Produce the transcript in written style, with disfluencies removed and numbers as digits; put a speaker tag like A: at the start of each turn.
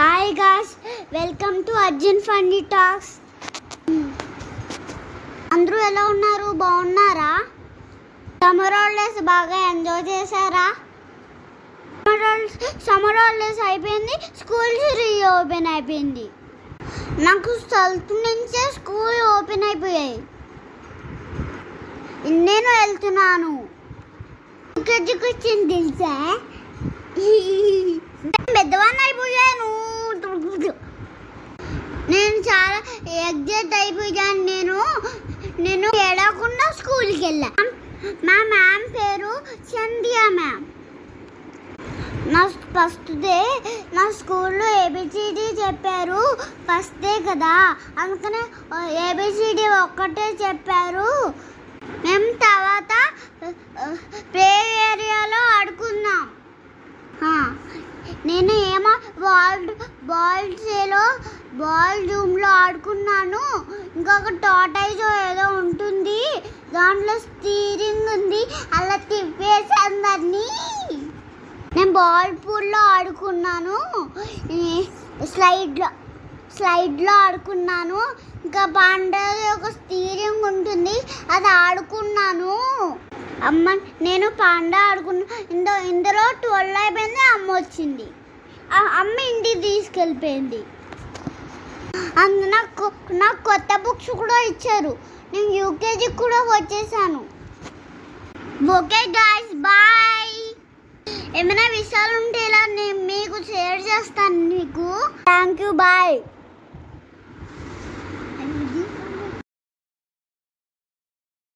A: Hi guys, welcome to Arjun funny talks. అందరూ ఎలా ఉన్నారు? బాగున్నారా? సమ్మర్ హాలిడేస్ బాగా ఎంజాయ్ చేశారా? సమ్మర్ హాలిడేస్ అయిపోయింది, స్కూల్స్ రీఓపెన్ అయిపోయింది. నాకు 12th నుంచే స్కూల్ ఓపెన్ అయిపోయాయి. నేను వెళ్తున్నాను. యూకేజీకి వచ్చింది తెలుసా? పెద్దవాడిని అయిపోయాను. నేను చాలా ఎగ్జైట్ అయిపోయాను. నేను ఏడవకుండా స్కూల్కి వెళ్ళా. మా మ్యామ్ పేరు చంద్య మ్యామ్. నా ఫస్ట్ డే నా స్కూల్లో ఏబిసిడి చెప్పారు. ఫస్ట్ డే కదా, అందుకనే ఏబిసిడి ఒక్కటే చెప్పారు. మేము తర్వాత ప్లే ఏరియాలో ఆడుకున్నాం. నేను ఏమో బాల్ రూమ్లో ఆడుకున్నాను. ఇంకొక టాటాయిజ్ ఏదో ఉంటుంది, దాంట్లో స్టీరింగ్ ఉంది, అలా తిప్పేసాను దాన్ని. నేను బాల్ పూల్లో ఆడుకున్నాను, స్లైడ్లో ఆడుకున్నాను. ఇంకా పాండాది ఒక స్టీరింగ్ ఉంటుంది, అది ఆడుకున్నాను. అమ్మ నేను పాండా ఆడుకున్నా. ఇందులో 12 అయిపోయింది. అమ్మ వచ్చింది. అమ్మ ఇంటికి తీసుకెళ్ళిపోయింది. నాకు కొత్త బుక్స్ కూడా ఇచ్చారు. నేను యూకేజీకి కూడా వచ్చేసాను. Okay guys, bye. ఏమైనా విషయాలు ఉంటే ఇలా నేను మీకు షేర్ చేస్తాను. Thank you, bye.